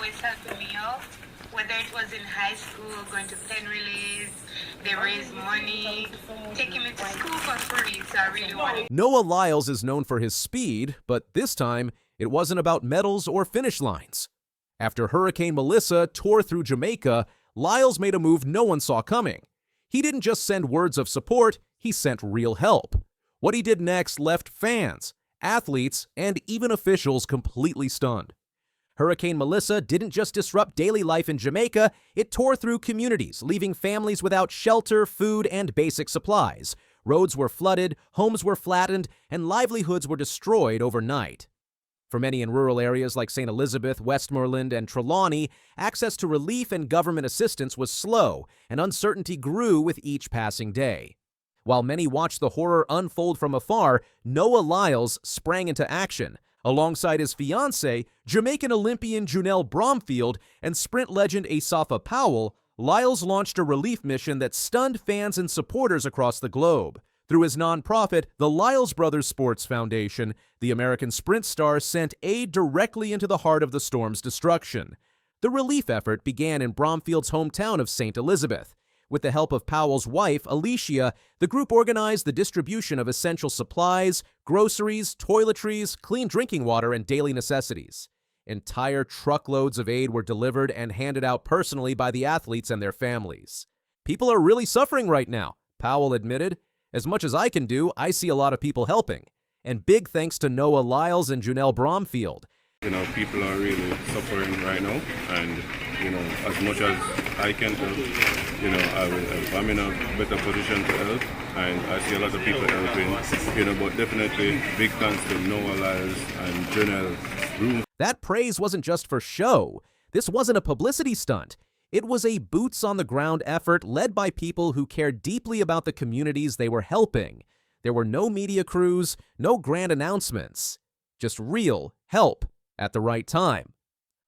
always helping me out. Whether it was in high school, going to pen relays, they raised money, taking me to school for free, so I really wanted. Noah Lyles is known for his speed, but this time it wasn't about medals or finish lines. After Hurricane Melissa tore through Jamaica, Lyles made a move no one saw coming. He didn't just send words of support, he sent real help. What he did next left fans, athletes, and even officials completely stunned. Hurricane Melissa didn't just disrupt daily life in Jamaica, it tore through communities, leaving families without shelter, food, and basic supplies. Roads were flooded, homes were flattened, and livelihoods were destroyed overnight. For many in rural areas like St. Elizabeth, Westmoreland, and Trelawny, access to relief and government assistance was slow, and uncertainty grew with each passing day. While many watched the horror unfold from afar, Noah Lyles sprang into action. Alongside his fiancée, Jamaican Olympian Junelle Bromfield, and sprint legend Asafa Powell, Lyles launched a relief mission that stunned fans and supporters across the globe. Through his nonprofit, the Lyles Brothers Sports Foundation, the American sprint star sent aid directly into the heart of the storm's destruction. The relief effort began in Bromfield's hometown of St. Elizabeth. With the help of Powell's wife, Alicia, the group organized the distribution of essential supplies, groceries, toiletries, clean drinking water, and daily necessities. Entire truckloads of aid were delivered and handed out personally by the athletes and their families. People are really suffering right now, Powell admitted. As much as I can do, I see a lot of people helping. And big thanks to Noah Lyles and Junelle Bromfield. People are really suffering right now, and, as much as I can help, I will help. I'm in a better position to help, and I see a lot of people helping, but definitely big thanks to Noah Lyles and Junelle Bromfield. That praise wasn't just for show. This wasn't a publicity stunt. It was a boots-on-the-ground effort led by people who cared deeply about the communities they were helping. There were no media crews, no grand announcements, just real help at the right time.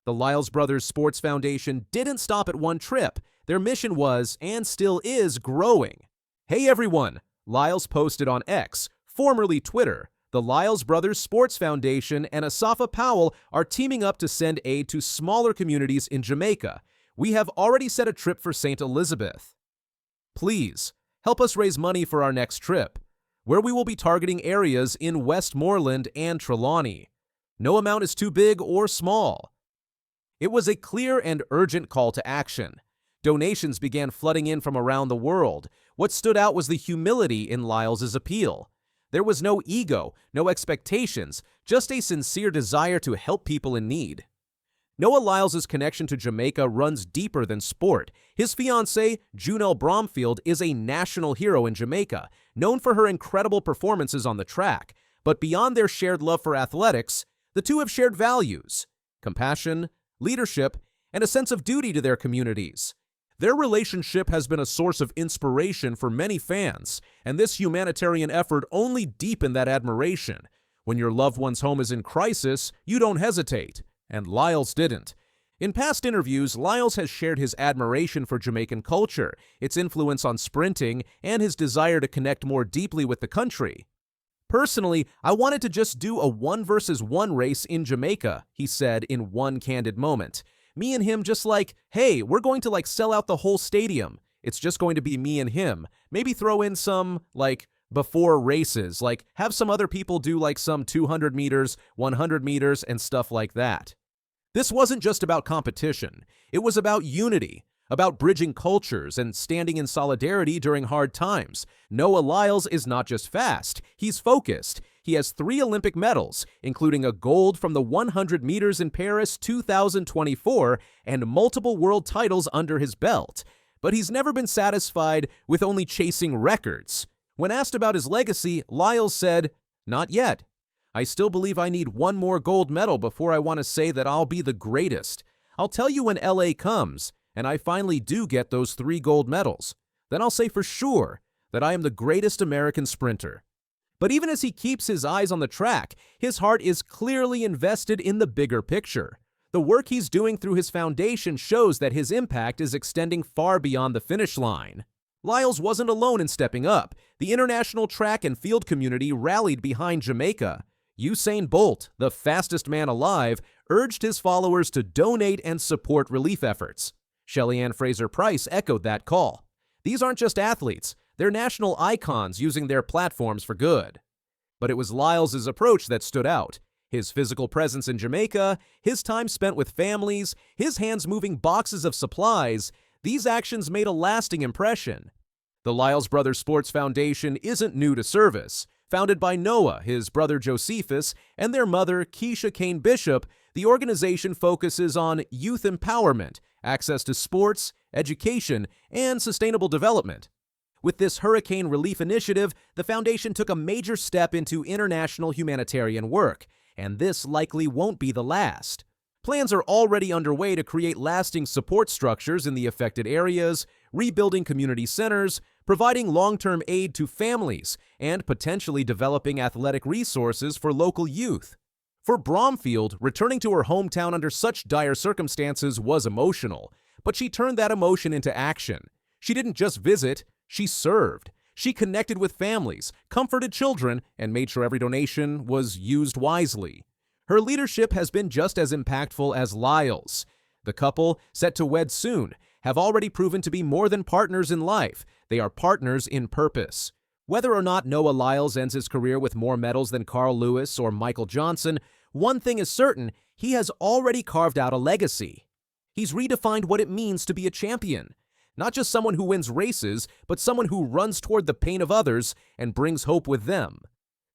The Lyles Brothers Sports Foundation didn't stop at one trip. Their mission was, and still is, growing. Hey everyone, Lyles posted on X, formerly Twitter. The Lyles Brothers Sports Foundation and Asafa Powell are teaming up to send aid to smaller communities in Jamaica. We have already set a trip for St. Elizabeth. Please, help us raise money for our next trip, where we will be targeting areas in Westmoreland and Trelawny. No amount is too big or small. It was a clear and urgent call to action. Donations began flooding in from around the world. What stood out was the humility in Lyles' appeal. There was no ego, no expectations, just a sincere desire to help people in need. Noah Lyles' connection to Jamaica runs deeper than sport. His fiancée, Junelle Bromfield, is a national hero in Jamaica, known for her incredible performances on the track. But beyond their shared love for athletics, the two have shared values: compassion, leadership, and a sense of duty to their communities. Their relationship has been a source of inspiration for many fans, and this humanitarian effort only deepened that admiration. When your loved one's home is in crisis, you don't hesitate. And Lyles didn't. In past interviews, Lyles has shared his admiration for Jamaican culture, its influence on sprinting, and his desire to connect more deeply with the country. Personally, I wanted to just do a 1-versus-1 race in Jamaica, he said in one candid moment. Me and him just hey, we're going to sell out the whole stadium. It's just going to be me and him. Maybe throw in some, before races, have some other people do some 200 meters, 100 meters, and stuff like that. This wasn't just about competition. It was about unity, about bridging cultures and standing in solidarity during hard times. Noah Lyles is not just fast, he's focused. He has 3 Olympic medals, including a gold from the 100 meters in Paris 2024 and multiple world titles under his belt. But he's never been satisfied with only chasing records. When asked about his legacy, Lyles said, "Not yet. I still believe I need 1 more gold medal before I want to say that I'll be the greatest. I'll tell you when LA comes, and I finally do get those 3 gold medals. Then I'll say for sure that I am the greatest American sprinter." But even as he keeps his eyes on the track, his heart is clearly invested in the bigger picture. The work he's doing through his foundation shows that his impact is extending far beyond the finish line. Lyles wasn't alone in stepping up. The international track and field community rallied behind Jamaica. Usain Bolt, the fastest man alive, urged his followers to donate and support relief efforts. Shelly-Ann Fraser-Pryce echoed that call. These aren't just athletes, they're national icons using their platforms for good. But it was Lyles' approach that stood out. His physical presence in Jamaica, his time spent with families, his hands moving boxes of supplies, these actions made a lasting impression. The Lyles Brothers Sports Foundation isn't new to service. Founded by Noah, his brother Josephus, and their mother, Keisha Kane Bishop, the organization focuses on youth empowerment, access to sports, education, and sustainable development. With this hurricane relief initiative, the foundation took a major step into international humanitarian work, and this likely won't be the last. Plans are already underway to create lasting support structures in the affected areas, rebuilding community centers, providing long-term aid to families, and potentially developing athletic resources for local youth. For Bromfield, returning to her hometown under such dire circumstances was emotional, but she turned that emotion into action. She didn't just visit, she served. She connected with families, comforted children, and made sure every donation was used wisely. Her leadership has been just as impactful as Lyles. The couple, set to wed soon, have already proven to be more than partners in life. They are partners in purpose. Whether or not Noah Lyles ends his career with more medals than Carl Lewis or Michael Johnson, one thing is certain, he has already carved out a legacy. He's redefined what it means to be a champion. Not just someone who wins races, but someone who runs toward the pain of others and brings hope with them.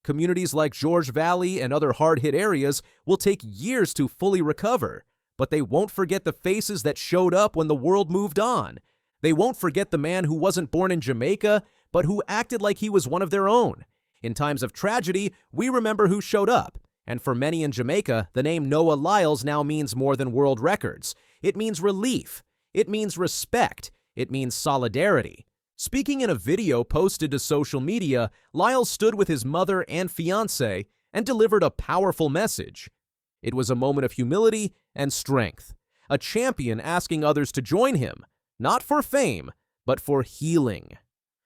Communities like George Valley and other hard-hit areas will take years to fully recover, but they won't forget the faces that showed up when the world moved on. They won't forget the man who wasn't born in Jamaica, but who acted like he was one of their own. In times of tragedy, we remember who showed up. And for many in Jamaica, the name Noah Lyles now means more than world records. It means relief. It means respect. It means solidarity. Speaking in a video posted to social media, Lyles stood with his mother and fiancée and delivered a powerful message. It was a moment of humility and strength. A champion asking others to join him, not for fame, but for healing.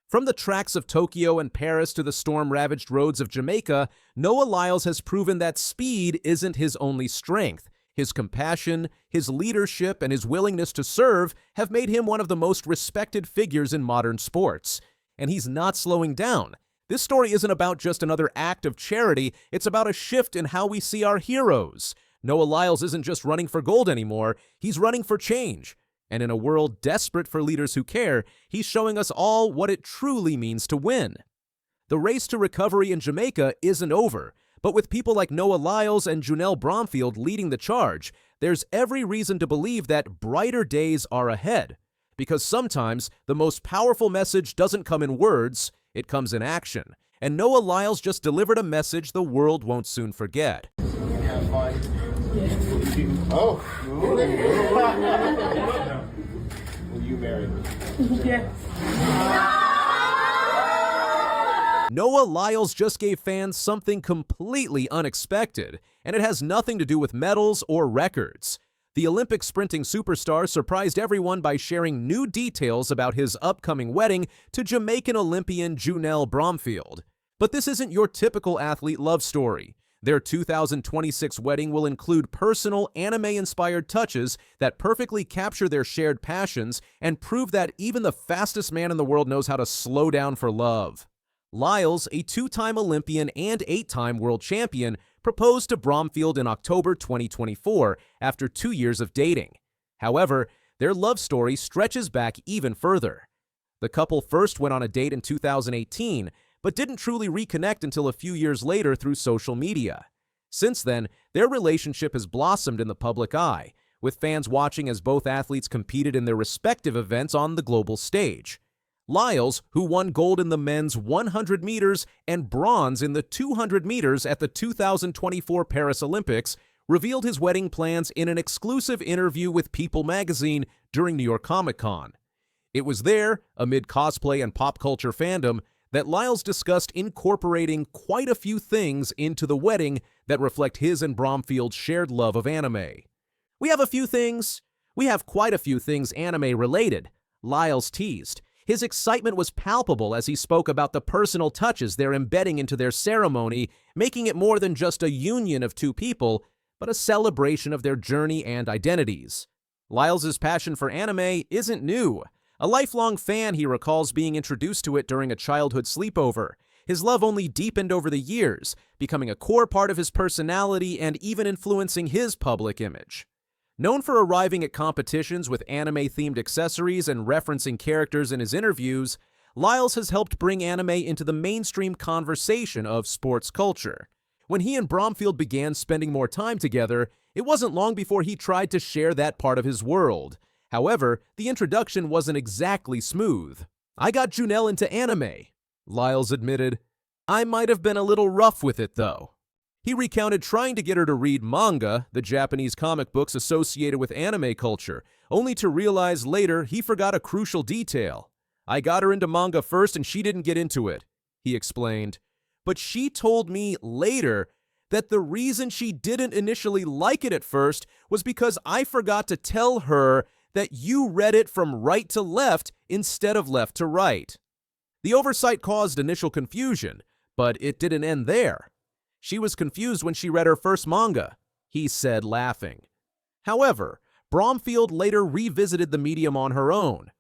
From the tracks of Tokyo and Paris to the storm-ravaged roads of Jamaica, Noah Lyles has proven that speed isn't his only strength. His compassion, his leadership, and his willingness to serve have made him one of the most respected figures in modern sports. And he's not slowing down. This story isn't about just another act of charity, it's about a shift in how we see our heroes. Noah Lyles isn't just running for gold anymore, he's running for change. And in a world desperate for leaders who care, he's showing us all what it truly means to win. The race to recovery in Jamaica isn't over. But with people like Noah Lyles and Junelle Bromfield leading the charge, there's every reason to believe that brighter days are ahead. Because sometimes the most powerful message doesn't come in words, it comes in action. And Noah Lyles just delivered a message the world won't soon forget. Oh. Will you marry me? Yes. Noah Lyles just gave fans something completely unexpected, and it has nothing to do with medals or records. The Olympic sprinting superstar surprised everyone by sharing new details about his upcoming wedding to Jamaican Olympian Junelle Bromfield. But this isn't your typical athlete love story. Their 2026 wedding will include personal, anime-inspired touches that perfectly capture their shared passions and prove that even the fastest man in the world knows how to slow down for love. Lyles, a two-time Olympian and eight-time world champion, proposed to Bromfield in October 2024 after 2 years of dating. However, their love story stretches back even further. The couple first went on a date in 2018, but didn't truly reconnect until a few years later through social media. Since then, their relationship has blossomed in the public eye, with fans watching as both athletes competed in their respective events on the global stage. Lyles, who won gold in the men's 100 meters and bronze in the 200 meters at the 2024 Paris Olympics, revealed his wedding plans in an exclusive interview with People magazine during New York Comic-Con. It was there, amid cosplay and pop culture fandom, that Lyles discussed incorporating quite a few things into the wedding that reflect his and Bromfield's shared love of anime. We have quite a few things anime-related, Lyles teased. His excitement was palpable as he spoke about the personal touches they're embedding into their ceremony, making it more than just a union of two people, but a celebration of their journey and identities. Lyles' passion for anime isn't new. A lifelong fan, he recalls being introduced to it during a childhood sleepover. His love only deepened over the years, becoming a core part of his personality and even influencing his public image. Known for arriving at competitions with anime-themed accessories and referencing characters in his interviews, Lyles has helped bring anime into the mainstream conversation of sports culture. When he and Bromfield began spending more time together, it wasn't long before he tried to share that part of his world. However, the introduction wasn't exactly smooth. "I got Junelle into anime," Lyles admitted. "I might have been a little rough with it, though." He recounted trying to get her to read manga, the Japanese comic books associated with anime culture, only to realize later he forgot a crucial detail. "I got her into manga first and she didn't get into it," he explained. "But she told me later that the reason she didn't initially like it at first was because I forgot to tell her that you read it from right to left instead of left to right." The oversight caused initial confusion, but it didn't end there. "She was confused when she read her first manga," he said, laughing. However, Bromfield later revisited the medium on her own.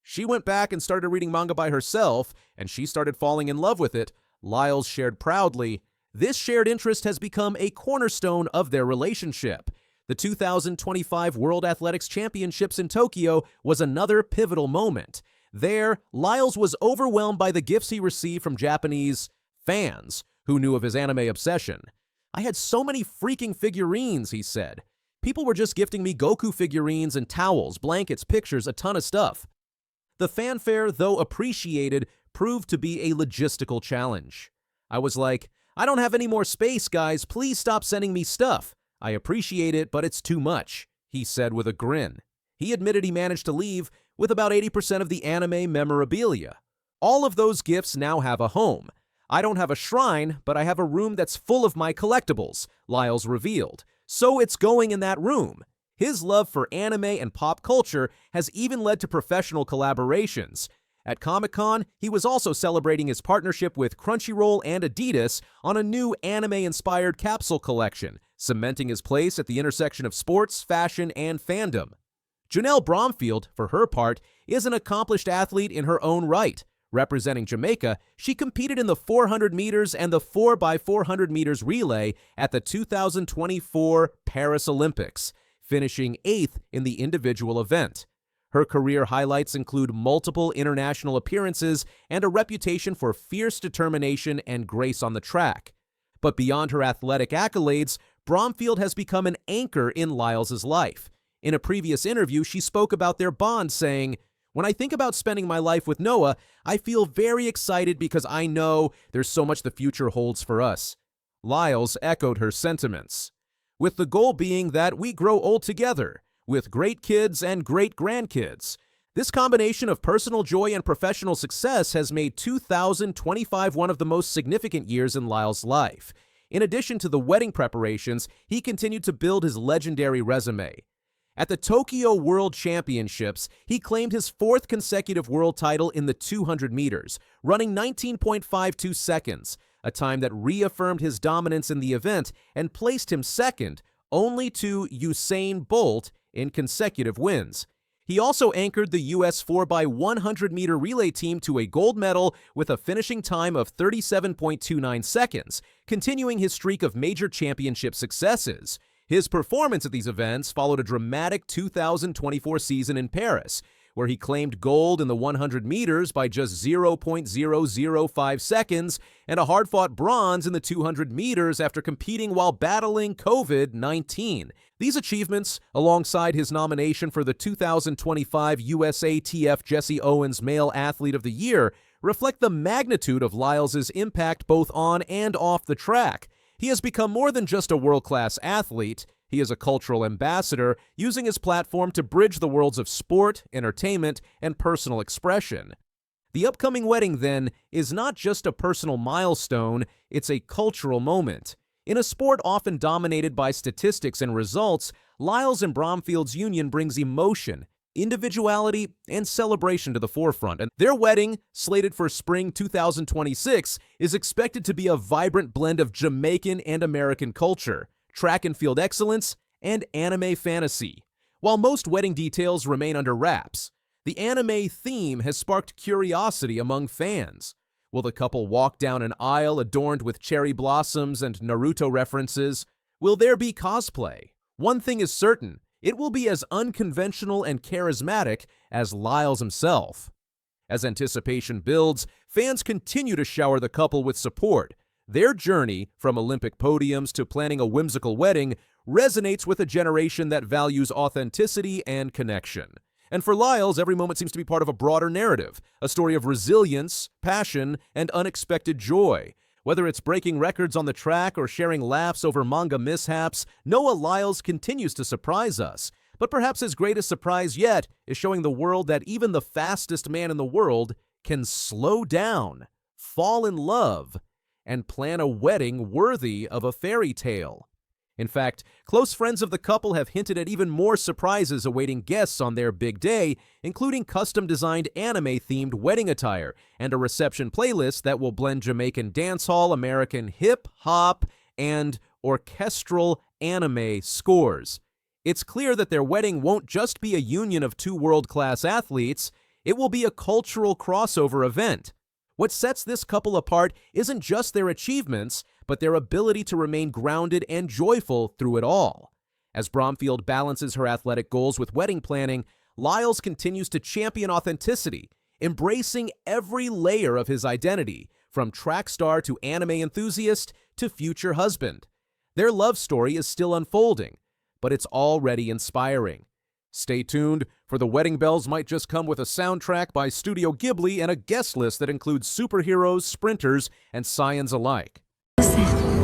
"She went back and started reading manga by herself, and she started falling in love with it," Lyles shared proudly. This shared interest has become a cornerstone of their relationship. The 2025 World Athletics Championships in Tokyo was another pivotal moment. There, Lyles was overwhelmed by the gifts he received from Japanese fans who knew of his anime obsession. "I had so many freaking figurines," he said. "People were just gifting me Goku figurines and towels, blankets, pictures, a ton of stuff." The fanfare, though appreciated, proved to be a logistical challenge. "I was like, I don't have any more space, guys. Please stop sending me stuff. I appreciate it, but it's too much," he said with a grin. He admitted he managed to leave with about 80% of the anime memorabilia. "All of those gifts now have a home. I don't have a shrine, but I have a room that's full of my collectibles," Lyles revealed. "So it's going in that room." His love for anime and pop culture has even led to professional collaborations. At Comic-Con, he was also celebrating his partnership with Crunchyroll and Adidas on a new anime-inspired capsule collection, cementing his place at the intersection of sports, fashion, and fandom. Junelle Bromfield, for her part, is an accomplished athlete in her own right. Representing Jamaica, she competed in the 400 meters and the 4x400 meters relay at the 2024 Paris Olympics, finishing 8th in the individual event. Her career highlights include multiple international appearances and a reputation for fierce determination and grace on the track. But beyond her athletic accolades, Bromfield has become an anchor in Lyles' life. In a previous interview, she spoke about their bond, saying, "When I think about spending my life with Noah, I feel very excited because I know there's so much the future holds for us." Lyles echoed her sentiments, with the goal being that we grow old together, with great kids and great grandkids. This combination of personal joy and professional success has made 2025 one of the most significant years in Lyles' life. In addition to the wedding preparations, he continued to build his legendary resume. At the Tokyo World Championships, he claimed his 4th consecutive world title in the 200 meters, running 19.52 seconds, a time that reaffirmed his dominance in the event and placed him second, only to Usain Bolt in consecutive wins. He also anchored the U.S. 4x100 meter relay team to a gold medal with a finishing time of 37.29 seconds, continuing his streak of major championship successes. His performance at these events followed a dramatic 2024 season in Paris, where he claimed gold in the 100 meters by just 0.005 seconds and a hard-fought bronze in the 200 meters after competing while battling COVID-19. These achievements, alongside his nomination for the 2025 USATF Jesse Owens Male Athlete of the Year, reflect the magnitude of Lyles' impact both on and off the track. He has become more than just a world-class athlete. He is a cultural ambassador, using his platform to bridge the worlds of sport, entertainment, and personal expression. The upcoming wedding, then, is not just a personal milestone, it's a cultural moment. In a sport often dominated by statistics and results, Lyles and Bromfield's union brings emotion, individuality, and celebration to the forefront. And their wedding, slated for spring 2026, is expected to be a vibrant blend of Jamaican and American culture, track and field excellence, and anime fantasy. While most wedding details remain under wraps, the anime theme has sparked curiosity among fans. Will the couple walk down an aisle adorned with cherry blossoms and Naruto references? Will there be cosplay? One thing is certain, it will be as unconventional and charismatic as Lyles himself. As anticipation builds, fans continue to shower the couple with support. Their journey, from Olympic podiums to planning a whimsical wedding, resonates with a generation that values authenticity and connection. And for Lyles, every moment seems to be part of a broader narrative, a story of resilience, passion, and unexpected joy. Whether it's breaking records on the track or sharing laughs over manga mishaps, Noah Lyles continues to surprise us. But perhaps his greatest surprise yet is showing the world that even the fastest man in the world can slow down, fall in love, and plan a wedding worthy of a fairy tale. In fact, close friends of the couple have hinted at even more surprises awaiting guests on their big day, including custom-designed anime-themed wedding attire and a reception playlist that will blend Jamaican dancehall, American hip-hop, and orchestral anime scores. It's clear that their wedding won't just be a union of two world-class athletes, it will be a cultural crossover event. What sets this couple apart isn't just their achievements, but their ability to remain grounded and joyful through it all. As Bromfield balances her athletic goals with wedding planning, Lyles continues to champion authenticity, embracing every layer of his identity, from track star to anime enthusiast to future husband. Their love story is still unfolding, but it's already inspiring. Stay tuned, for the wedding bells might just come with a soundtrack by Studio Ghibli and a guest list that includes superheroes, sprinters, and scions alike.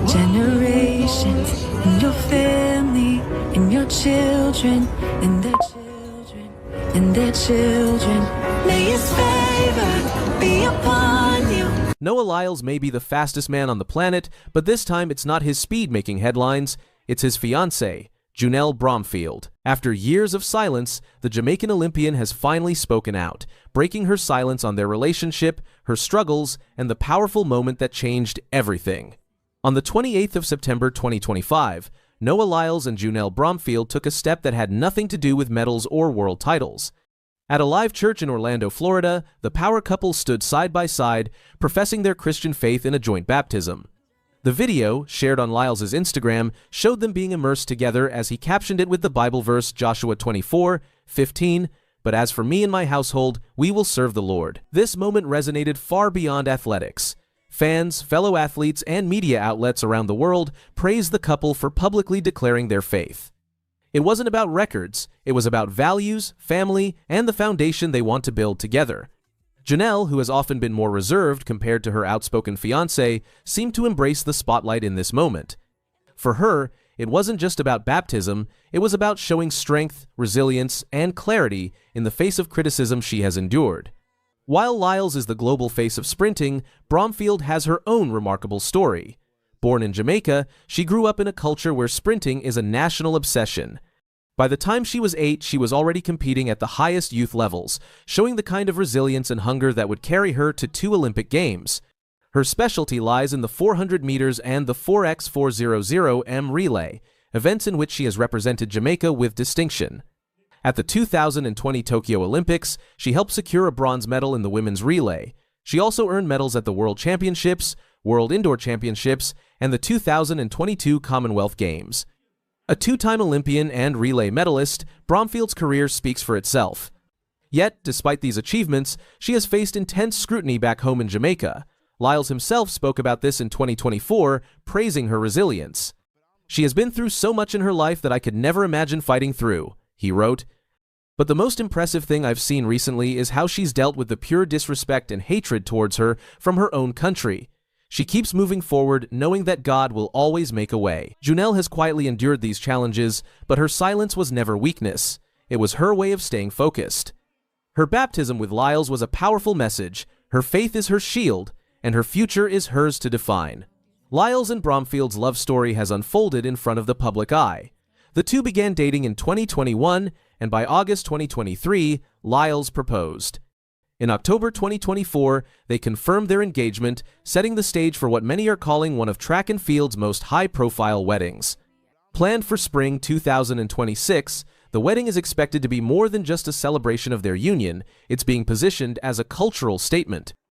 Generations in your family, in your children, and their children, and their children. May his favor be upon you. Noah Lyles may be the fastest man on the planet, but this time it's not his speed making headlines, it's his fiancée, Junelle Bromfield. After years of silence, the Jamaican Olympian has finally spoken out, breaking her silence on their relationship, her struggles, and the powerful moment that changed everything. On the 28th of September 2025, Noah Lyles and Junelle Bromfield took a step that had nothing to do with medals or world titles. At a live church in Orlando, Florida, the power couple stood side by side, professing their Christian faith in a joint baptism. The video, shared on Lyles' Instagram, showed them being immersed together as he captioned it with the Bible verse Joshua 24:15, "But as for me and my household, we will serve the Lord." This moment resonated far beyond athletics. Fans, fellow athletes, and media outlets around the world praised the couple for publicly declaring their faith. It wasn't about records, it was about values, family, and the foundation they want to build together. Junelle, who has often been more reserved compared to her outspoken fiancé, seemed to embrace the spotlight in this moment. For her, it wasn't just about baptism, it was about showing strength, resilience, and clarity in the face of criticism she has endured. While Lyles is the global face of sprinting, Bromfield has her own remarkable story. Born in Jamaica, she grew up in a culture where sprinting is a national obsession. By the time she was 8, she was already competing at the highest youth levels, showing the kind of resilience and hunger that would carry her to 2 Olympic Games. Her specialty lies in the 400 meters and the 4x400m relay, events in which she has represented Jamaica with distinction. At the 2020 Tokyo Olympics, she helped secure a bronze medal in the women's relay. She also earned medals at the World Championships, World Indoor Championships, and the 2022 Commonwealth Games. A 2-time Olympian and relay medalist, Bromfield's career speaks for itself. Yet, despite these achievements, she has faced intense scrutiny back home in Jamaica. Lyles himself spoke about this in 2024, praising her resilience. "She has been through so much in her life that I could never imagine fighting through," he wrote. But the most impressive thing I've seen recently is how she's dealt with the pure disrespect and hatred towards her from her own country. She keeps moving forward, knowing that God will always make a way. Junelle has quietly endured these challenges, but her silence was never weakness. It was her way of staying focused. Her baptism with Lyles was a powerful message. Her faith is her shield, and her future is hers to define. Lyles and Bromfield's love story has unfolded in front of the public eye. The two began dating in 2021, and by August 2023, Lyles proposed. In October 2024, they confirmed their engagement, setting the stage for what many are calling one of track and field's most high-profile weddings. Planned for spring 2026, the wedding is expected to be more than just a celebration of their union. It's being positioned as a cultural statement.